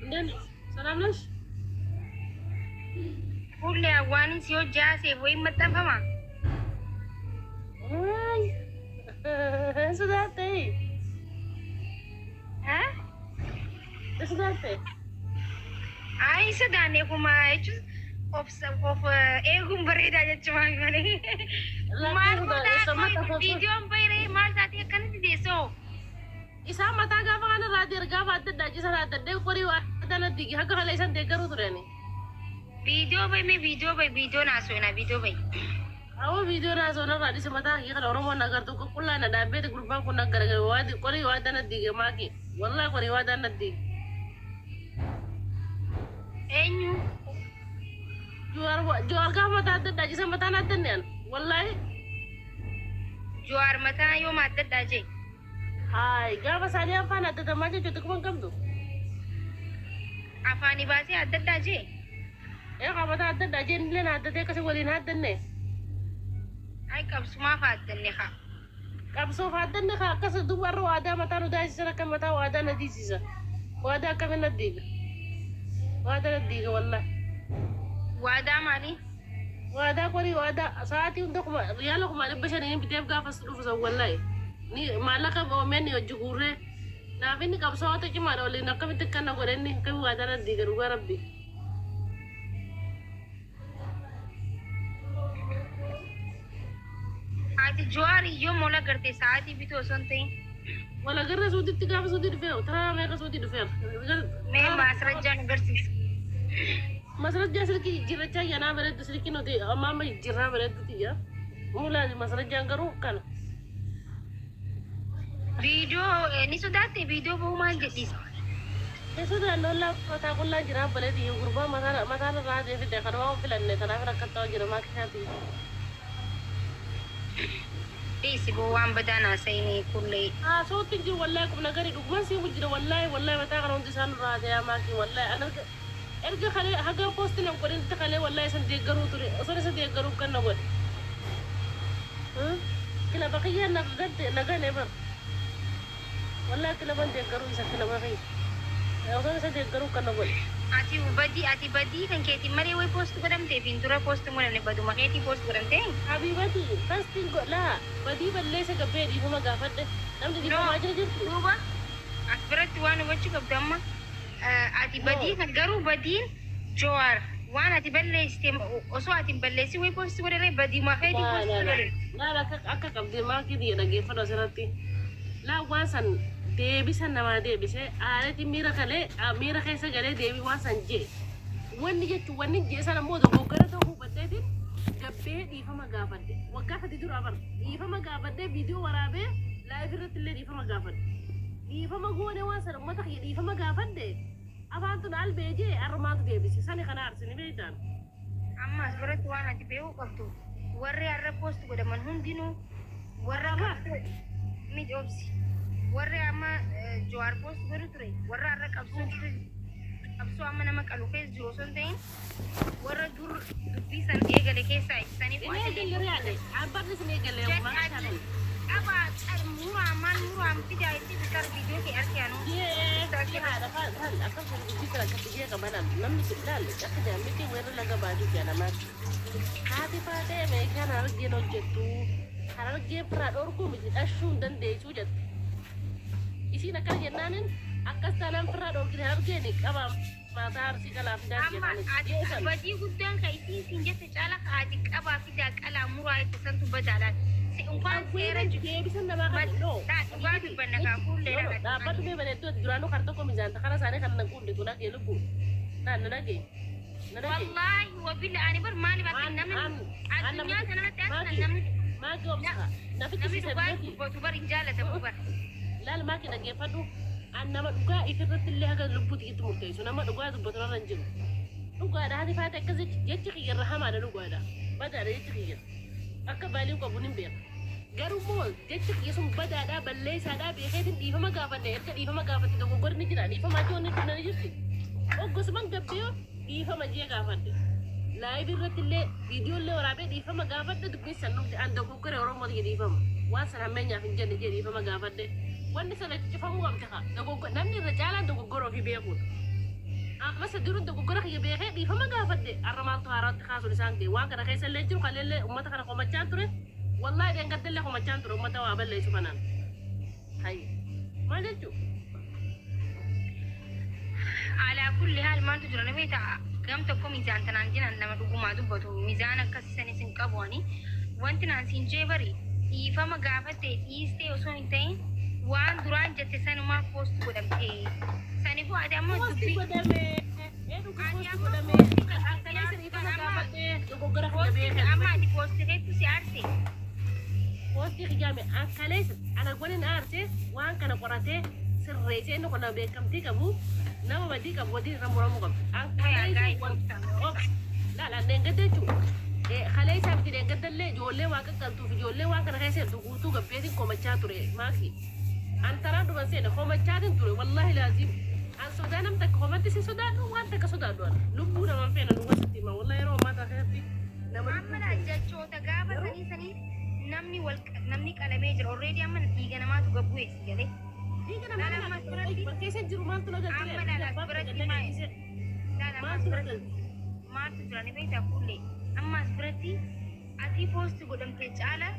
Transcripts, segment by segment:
لين سلام ليش؟ كل أواني سيو جاسي وين متفهمة هاي سوداتي ها سوداتي أي سوداني كما يجوز of eegum bareeda jechuun malee maal godhaa viidiyoon bayiree maal taatee akkanatti deessoo isaa mataa gaafa kana irraa ergaa baadde daachisa raadadde qorii waadana digi haga kala isan deeggaruu turani viidiyoo naasoo viidiyoo bayi awo viidiyoo naasoo narraa dhisi mataa hii kana oromoon agartuu qullaa na dhaabbeeti gurbaan kun aggaragare waadi qorii waadana dige maaki wallaa qorii waadana dige eenyu juar ka mata adda daji sama tanah tenen wallahi juar mata yo mata daji hai ga basani apa na adda maje jutu kuma kam tu afani basi adda daji ka mata adda daji ni na adda te kasi wali na adda ne ai kapsu ma fa adda ne ka kapsu fa adda ne ka kasi du warro ada mata no daji sara kam mata wada na disisa wada kam na diga wada na diga wallahi wada mali wada kori wada saati undakuma yalo kuma lebashani ni bitef ga fasdu fusa wallahi ni malaka bo meni ojugure na bini kapso to chima dole na kamit kana goreni kai wada na digaru ga rabbi ati juari yo mola garte saati bi to sonte wala garra sudi tiga sudi fe tara me ka sudi fe me masrajan garsis masraja sirki jiracha yana bare sirki no de mama jirra bare tiya mula masraja garu kana video ni sudate video bo man jedis sudah nolla kota kulla jira bare di gurba mata ra de fi de karo filan ne tana ra katta jira ma khati isi bo wan badana sai ne kulle so tinji wallahi kuma nagari dugman sai mujira wallahi mata karo ndi san ra de ma ki wallahi ana erga khale haga post nan kodin ta khale wallahi san de garu turi so san de garu kan na god kila baqiya na gad na gane bar wallahi kila ban de garu isa kila baqi so san de garu kan na god ati badi kan keti mari we post godam te pintura post mo ne badu maketi post godam te habibati fasting go la badi balle se gabe di huma gafadde nam di ma majir ruba akbarat wanu waccu gabdamma ati badi kan garu badin jawar wana ati balle istem oso ati balle si we post godare badi maketi post godare la akka kabde ma ki di dage fado sarati la wasan debi sana ma debi se alati mira kaysa gale debi wasan je wani je sana modo ko gara to hubate din gabbe di fama gafade wagga hadi dur abar di fama gafade video warabe live retille di fama gafade di fama gone wasan mata di fama gafade afantu dal beje armantu debi se sani kana arsini beitan amma surat wana ti bewu qabtu warri arre post goda man hundinu warra ma mi jobsi warra ama jawar post goda ture warra arre qabsu amma nama qalu fes jiro sontain warra dur bisan egale kesa isani ko egale reale abba sini egale ma sha aba mura pida iti bitar video ke arkiano taki hada kan akan bisa ketiga ke mana namni sidal akada miti wero laga baju jana mat hati pate me kan harge no jetu harge prador ku mi ashun dan de sujat isi nakal jenanin akas tanam prador ki harge ni kaba mata harsi kala dan jenanin ati badi gudan ka isi sinje ta cala ka ati kaba fida kala mura ita santu badalan umpan sera juga bisa nama kan no batu banaka kulle da batu be bane to durano karto ko mizan ta kana sane kan nan kulle to nake lugu na nake wallahi wa billahi ani bar mali batin namin adunya tanana ta namin ma gom sa na fiti sabati batu bar injala ta bubar lal ma kina ge fadu annama duga ifirratil haga lubuti gitu murtay so nama duga zubutu ran jin duga da hadi fata kaze yace khiyar rahama da duga da bada da yace khiyar akka bali ko bunin be garu mol yace khiyar sun bada da balle sada be kai din difa magafan da yarka difa magafan da gogor ni jira difa ma to ni tunani jisti o gosman gabbe difa ma je gafan da live irratille video le warabe difa magafan da dubbi sanu da anda gogor oro mo difa wa sana menya fin jende je difa magafan da wanda sana ci famu am taka da gogor nan ni rajala da gogoro fi be ko Mas durun dogoggora kiyya beekee dhiifama gaafadde har'a maaltu haaraatti kaasuun isaan ga'e waan kana keessa illee jiru kaleellee uummata kana komachaan ture wallaahi deengaddellee komachaan ture uummata waa balleessu kanaan hayya maal jechuu alaa kulli haal maaltu jira namni ta'a gam tokko miizaan tanaan jiran nama dhugumaa dubbatu miizaan akkasisanis hin qabuani wanti naan siin jee bari dhiifama gaafatte dhiistee osoo hin ta'in waan duraan jette sanumaa poost godhamte sanifu ati ammoo Posti dubbii godhame posti godhame kaleessa dhiifama gaafadde dogoggora kiyya beekee amma ati poost reetu si aarse Posti kijame kaleessa ana godhin aarse waan kana qoratee sirreessee inni kun beekamtii qabu nama badii qabu wadiin irra muramu qabu laalaan deengadde jechuudha kaleessa abdii deengaddallee ijoollee waa qaqqabtuuf ijoollee waan kana keessa hedduu guutuu gabbeetiin komachaa ture maaki an taraan dhuman seena komachaatiin ture wallaahi laazim an sodaa nam takka komatti si sodaadhu waan takka sodaadhu an lubbuu naman feena nu wasitti hima wallaahi yeroo ammaa keessatti nama amma jechoota gaafa sanii namni qalamee jira already amma dhiiga namaatu gabbu eessi galee Diga nama bakkeessa jiru maaltu na galchee maaltu na galchee maaltu jira ni beektaa fuullee ammas biratti ati poosti godhamtee caala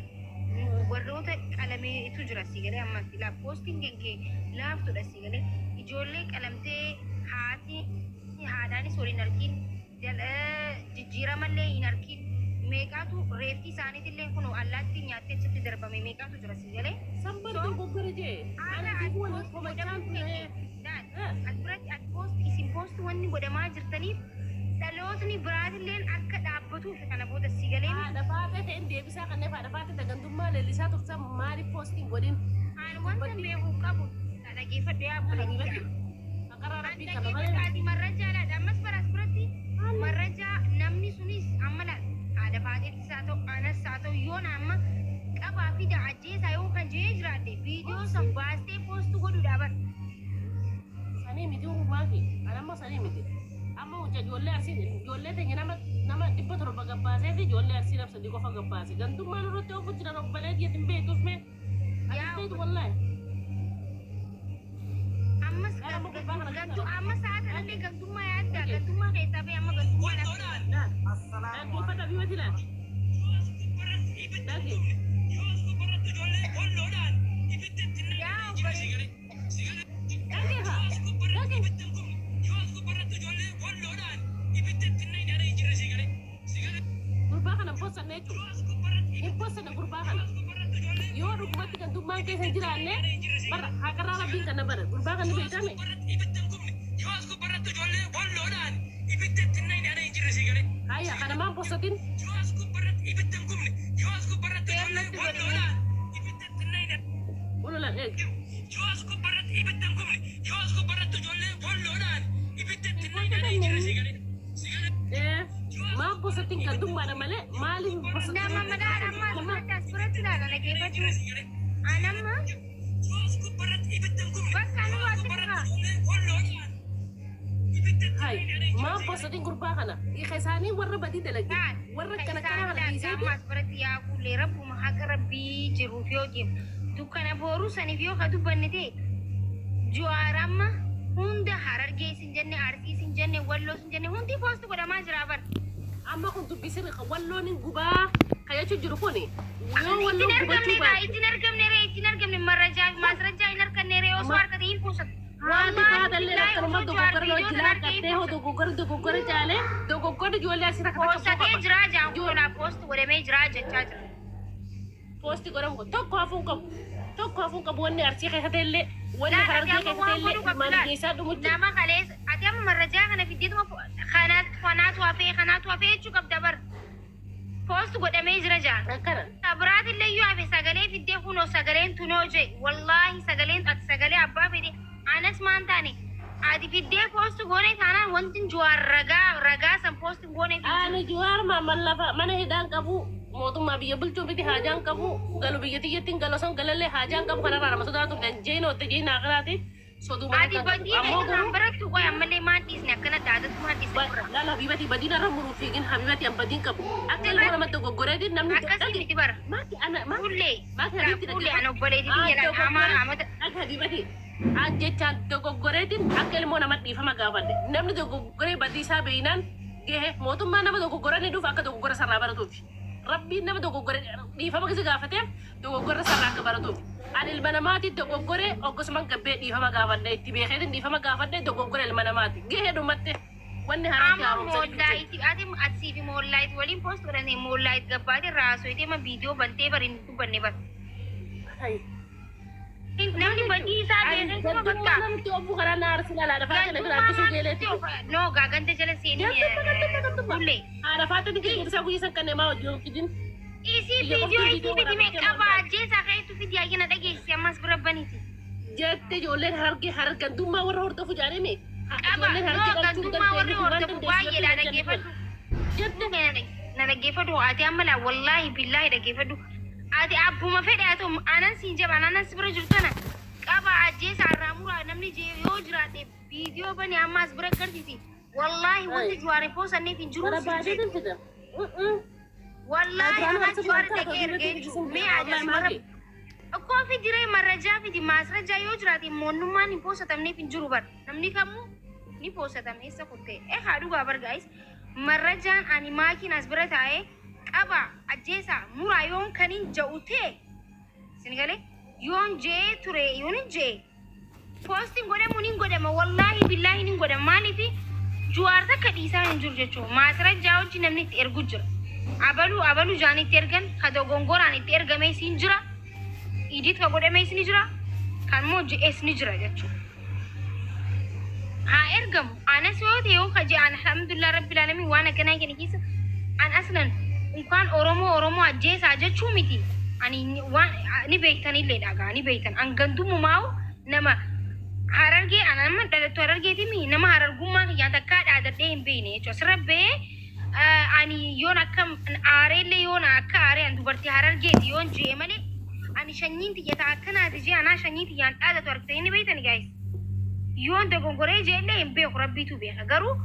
warroota qalameetu jira si galee ammas ilaa poostiin kee laaftudha si galee ijoollee qalamtee haadhaanis waliin argin jijjiiramallee hin argin meeqaatu reefti isaaniitillee kun allaatti nyaattee achitti darbame meeqaatu jira si galee Somebody dogoggora jee ana dibu waliin komachaan ture asirratti ati poost isin poost wanni godhamaa jirtaniif dhalootni biraatilleen akka dhaabbatuuf kana booda si galee haadha faatee ta'in deebisaa kanneen haadha faatee tagantummaa leellisaa tursa maaliif poostiin godhin aan wanta beekuu qabu dhageeffadhu yaa buletti haqaraa rabbii qaba malee ati marrajaadha ammas baras biratti marrajaa namni sunis amma laal haadha faateettis haa ta'u anas haa ta'u yoon amma qabaa fi ajjeesaa yoo kan jee jiraate viidiyoo san baastee poostu godhuudha bar sanii miti uumaafi anammoo sanii miti amma hojja ijoollee arsii ijoollee teenya nama 100 gabbaasee fi ijoollee arsii labsadii qofa gabbaase gantummaan irratti ofu jiran obbalee diyatin beekuuf mee agarteetu wallaahi ammas gantu amma sa'a kanallee gantummaa yaadda gantummaa keessaa fi amma gantummaa dhaggeeffata biyyootti laal dhagge gurbaa kana bossanne jechuudha hin bossanne gurbaa kana yoo dhugumatti gantummaan keessa jiraanne bara haqarraa rabbiin kana bara gurbaa kana beekame hayya kana maan bossatin ululan eeg maan bossatin gantummaadha malee maaliif bossatin nama madaadha amma asirratti ilaala dhageeffatu anamma bakka anu waatti hay maan bossatin gurbaa kana hiika isaanii warra badii dalage warra kana kana dhiiseeti asirratti yaa kuulee rabbuma haqa rabbii jiruuf yoo jiru dukkana booruu saniif yoo ka dubbanne ta'e Jawaaramma hunda Harargee sin jenne Arsii sin jenne Walloo sin jenne hundi poostu godhamaa jira bar amma kun dubbisir Walloon gubaa kayachu jiru kuni yoo Walloo gubachuu baate itin argamne marrajaa masrajaa hin arganne re'oo soo harkate hin kuusat waan taatelle akkanuma dogoggora loo jilaa qattee hoo dogoggora jaale dogoggora ijoollee asirra kana poosatee jira jaamkoolaa poostu godhamee jira jechaa jira poosti godhamu tokko hafuun qabu wanni Arsii keessatti illee wanni Harargee keessatti illee maal geessaa dhumutti nama kalees ati amma marrajaa kana fiddeetuma kanaatu hafee jechuu qabda bar poostu godhamee jira jaan akkana abiraatillee yoo hafe sagalee fiddee kunoo sagaleen tunoo jee wallaahi sagaleen ati sagalee abbaa fedhe anas maan taane ati fiddee poostu goone taanaan wantin Jawaar ragaa san poostu goone ani Jawaar mallafa mana hidhaan qabu mootummaa biyya bulchuu biti haajaan qabu galu biyya tiyyattiin galosan galallee haajaan qabu kanarraa nama sodaatu jeenoo jeenaa kanaati soduma ati badii kan barattu qoy ammallee maan dhiisne akkana daadatu maan dhiisne lala habibati badii narra muruu fiigin habibati an badiin qabu akka ilmoo namatti goggoreetiin namni akkasii miti bara maati ana fuullee ana obboleetii biyya dhala hamaa hamata akka habibati Jechaan dogoggoreetiin akka ilmoo namatti dhiifama gaafadhe. Namni dogoggoree badiisaa beeynaan gahee mootummaa nama dogoggoranii dhuuf akka dogoggora sarraa baratuufi. Rabbiin nama dogoggoree dhiifama kisi gaafateef dogoggora sarraa akka baratuufi. Ani ilma namaatti dogoggoree akkasumas gabbee dhiifama gaafadhe itti beekeetiin dhiifama gaafadhe dogoggoree ilma namaatti. Gahee dhumatte wanni haraan Ati fi moonlaayit waliin poost godhanii moonlaayit gabbaate raasoo itee viidiyoo bantee bariin dubbanne bara. Namni badii isaa beeksisuma bakka. Namni obbo karaa naar silaalaa dhafaa kana biraa akkasuma geeleetti. No gaagante jala seenii bulle. Haadha faatatti keessaa guyyaa kanneen maa hojii hojjetin. Isii viidiyoo isii fidi meeqaba ajjeesaa ka'eetu fidi ayyana dhageessi ammas bira baniiti. Jette ijoolleen hargantummaa warra hordofu jaarame. Qaba gantummaa warri hordofu baay'eedha dhaggeeffadhu. Jette na dhaggeeffadhu ati amma laa wallaahi billaahi dhaggeeffadhu. Ati abbuma fedhe haa ta'u anan siin jabaan anan si bira jirtu kana qaba ajjeesaa irraa muraa namni yoo jiraate viidiyoo bane amma as bira agarsiisi. Wallaahi wanti juwaare poosanneef hin jiru. Wallaahi amma juwaare dhaqee ergee jiru. Mee ajas mara akkoo fi diree marrajaa fi maasrajaa yoo jiraate moonnummaan hin poosatamneef hin jiru bara. Namni kamuu ni poosatame eessa kuttee. Haa dhugaa bargaa'is marrajaan ani maakiin as bira taa'ee qaba ajjeesaa muraa yoon kanin ja'utee sinigale yoon jee ture yoon jee postiin godhamu nin godhama wallaahi billaahi nin godhama maaliifi juwaar takka dhiisaa hin jiru jechuudha maasrajaa hojii namni itti ergu jira abaluu jaan itti ergan ka dogongoraan itti ergamee siin jira idit ka godhamee siin jira kan moo je'ees ni jira jechuudha haa ergamu anas yoo ta'e yoo ka je'an alhamdulillah rabbil alamin waan akkanaa kenni keessa an aslan Unkaan Oromoo ajjeesaa jechuu miti. Ani ni beektan illee dhagaa ni beektan. Angandummaa'u nama harargee anama dhalattu harargeetimi nama harargummaa kiyyaan takkaa dhaadadhee hin beekne jechuudha. Asirra ani yoon akka aareellee yoon akka aaree an dubartii harargeeti yoon jee malee ani shanyiin xiyyataa akkanaati jee anaa shanyii xiyyaan dhaadatu argitanii ni beektan gaayis. Yoon dogongoree jeellee hin beeku rabbiitu beeka garuu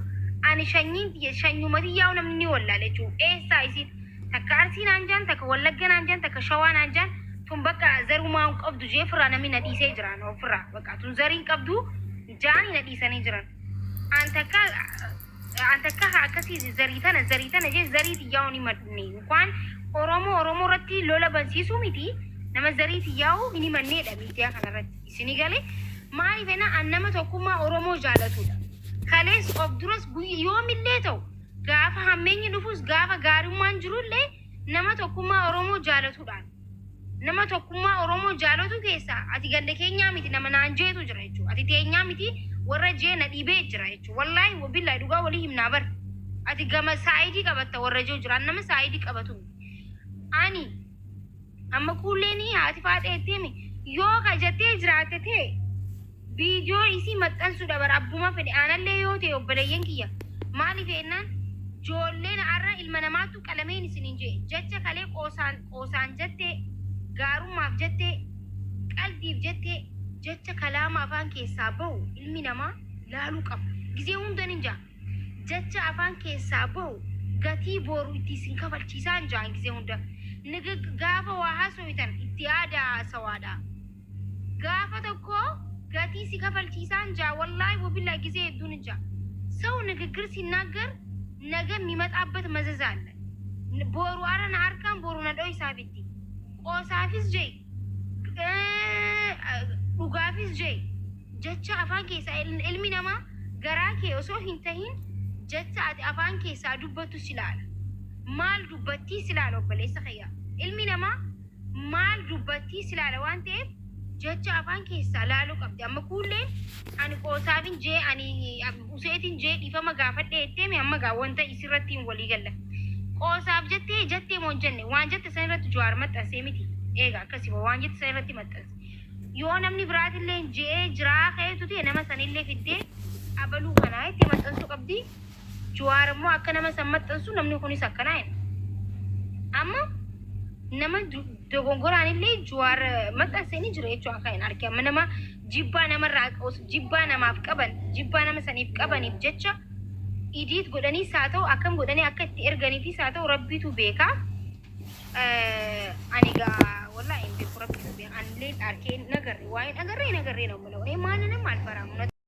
ani shanyiin xiyya shanyumati yaa'u namni ni wallaale jechuudha. Eessaa isiin takka arsiin anjaan takka wallaggan anjaan takka shawaan anjaan tun bakka zarumaa qabdu jee firraa namni na dhiisee jiran ofirraa bakka tun zariin qabdu jaanii na dhiisanii jiran. An takka akkasii zarii tana jee zarii xiyyaa'u ni madne waan Oromoo irratti lola bansiisuu miti nama zarii xiyyaa'u ni manneedha miidiyaa kanarratti isinii galee maaliif an nama tokkummaa Oromoo jaalatudha. Kalees of duras yoomillee ta'u gaafa hammeenyi dhufus gaafa gaarummaan jirullee nama tokkummaa Oromoo jaalatuudhaan nama tokkummaa Oromoo jaalatu keessaa ati ganda keenyaa miti nama naan jeetu jira jechuudha. Ati teenyaa miti warra jee na dhibee jira jechuudha. Wallaahi wabillahi dhugaa walii himnaa bar. Ati gama saayidii qabatta warra jee jira nama saayidii qabatu. Ani amma kuulleeni haati faadheetteemi yoo ka jettee jiraatte ta'e viidiyoo isii maxxansuudha bara abbuma fedhe aanallee yoo ta'e obboleeyyan kiyya maaliif ennaan joolleen arra ilma namaattu qalameen isiniin jee jecha kalee qoosaan jettee gaarummaaf jettee qalbiif jettee jecha kalaama afaan keessaa bahu ilmi namaa laaluu qaba gizee hundan hin jaa jecha afaan keessaa bahu gatii boru itti isin kafalchiisaa hin jaan gizee hunda gaafa waa haasooytan itti aadaa haasawaadha gaafa tokko gatii si kafalchiisaan jaa wallaahi wabillahi ጊዜ hedduun jaa ሰው ንግግር ሲናገር ነገ የሚመጣበት መዘዝ አለ ቦሩ አረና አርካን ቦሩ ነዶይ ሳቢቲ ቆሳፊስ ጀይ ዱጋፊስ ጀይ ጀቻ አፋን ኬሳ ilmi namaa garaa kee osoo hin tahin jecha ati afaan keessaa dubbatu silaala maal dubbattii silaala obboleessa kiyya ilmi namaa maal dubbattii silaala waan ta'eef jecha afaan keessaa laaluu qabdi amma kuulleen ani qoosaafin jee ani useetin jee dhiifama gaafadhe etteemi amma gaa wanta isirratti hin walii galla qoosaaf jettee moo jenne waan jette san irratti juwaar maxxansee miti eega akkasii waan jette san irratti maxxanse yoo namni biraatillee jee jiraa ka'eetu ta'e nama sanillee fiddee abaluu kanaa itti maxxansuu qabdi juwaar immoo akka nama san maxxansu namni kunis akkanaa hin amma nama dogongoraan illee juwaar maxxansanii jira jechuudha kan hin argama nama jibbaa namarraa jibbaa namaaf qaban jibbaa nama saniif qabaniif jecha idiit godhanii saa ta'u akkam godhanii akka itti erganiifis haa ta'u rabbiitu beeka ani gaa wallaahi hin beeku rabbiitu beeka illee arkeen nagarre waa'ee nagarree nagarree ነው የምለው እኔ ማንንም አልፈራም።